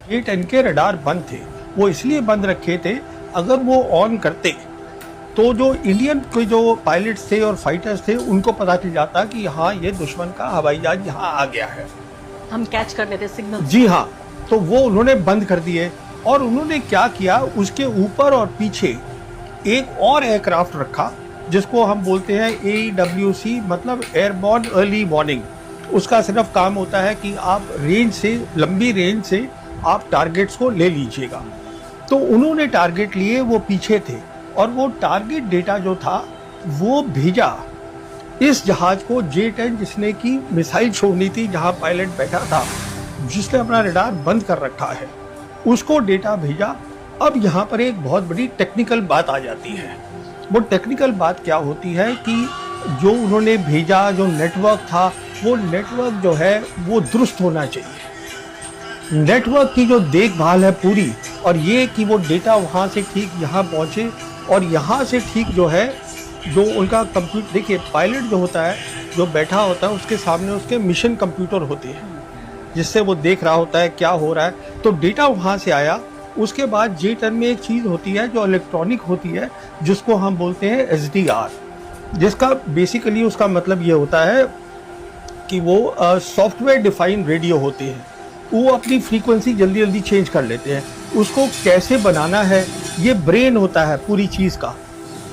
J-10 के radar बंद थे। वो इसलिए बंद रखे थे, अगर वो ऑन करते तो जो इंडियन के जो पायलट्स थे और फाइटर्स थे उनको पता चल जाता कि हाँ, ये दुश्मन का हवाई जहाज यहाँ आ गया है, हम कैच कर लेते सिग्नल। जी हाँ। तो वो उन्होंने बंद कर दिए और उन्होंने क्या किया, उसके ऊपर और पीछे एक और एयरक्राफ्ट रखा जिसको हम बोलते हैं AEWC, मतलब एयरबॉर्न अर्ली वार्निंग। उसका सिर्फ काम होता है कि आप रेंज से, लंबी रेंज से आप टारगेट्स को ले लीजिएगा। तो उन्होंने टारगेट लिए, वो पीछे थे और वो टारगेट डेटा जो था वो भेजा इस जहाज को, J-10 जिसने की मिसाइल छोड़नी थी, जहां पायलट बैठा था, जिसने अपना रडार बंद कर रखा है, उसको डेटा भेजा। अब यहाँ पर एक बहुत बड़ी टेक्निकल बात आ जाती है। वो टेक्निकल बात क्या होती है कि जो उन्होंने भेजा, जो नेटवर्क था, वो नेटवर्क जो है वो दुरुस्त होना चाहिए। नेटवर्क की जो देखभाल है पूरी, और ये कि वो डेटा वहाँ से ठीक यहाँ पहुँचे और यहाँ से ठीक जो है, जो उनका कंप्यूटर, देखिए पायलट जो होता है, जो बैठा होता है, उसके सामने उसके मिशन कंप्यूटर होते हैं जिससे वो देख रहा होता है क्या हो रहा है। तो डेटा वहाँ से आया। उसके बाद J-10 में एक चीज़ होती है जो इलेक्ट्रॉनिक होती है, जिसको हम बोलते हैं SDR, जिसका बेसिकली उसका मतलब ये होता है कि वो सॉफ्टवेयर डिफाइंड रेडियो होते हैं। वो अपनी फ्रीक्वेंसी जल्दी जल्दी चेंज कर लेते हैं। उसको कैसे बनाना है, ये ब्रेन होता है पूरी चीज़ का।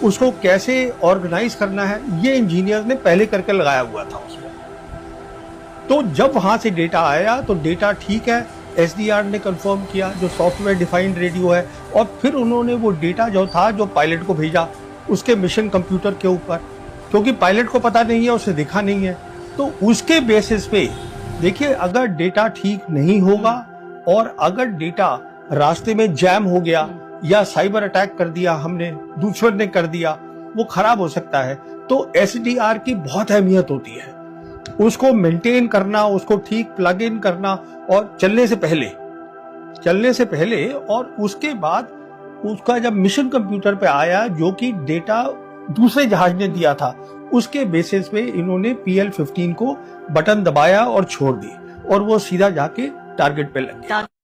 उसको कैसे ऑर्गेनाइज करना है, ये इंजीनियर ने पहले करके लगाया हुआ था उसमें। तो जब वहाँ से डेटा आया तो डेटा ठीक है, SDR ने कंफर्म किया, जो सॉफ्टवेयर डिफाइंड रेडियो है, और फिर उन्होंने वो डेटा जो था, जो पायलट को भेजा उसके मिशन कंप्यूटर के ऊपर, क्योंकि पायलट को पता नहीं है, उसे दिखा नहीं है। तो उसके बेसिस पे देखिए, अगर डेटा ठीक नहीं होगा और अगर डेटा रास्ते में जैम हो गया या साइबर अटैक कर दिया हमने, दुश्मन ने कर दिया, वो खराब हो सकता है। तो SDR की बहुत अहमियत होती है, उसको मेंटेन करना, उसको ठीक प्लग इन करना, और चलने से पहले और उसके बाद उसका जब मिशन कंप्यूटर पे आया, जो कि डेटा दूसरे जहाज ने दिया था, उसके बेसिस पे इन्होंने PL-15 को बटन दबाया और छोड़ दी, और वो सीधा जाके टारगेट पे लग गया।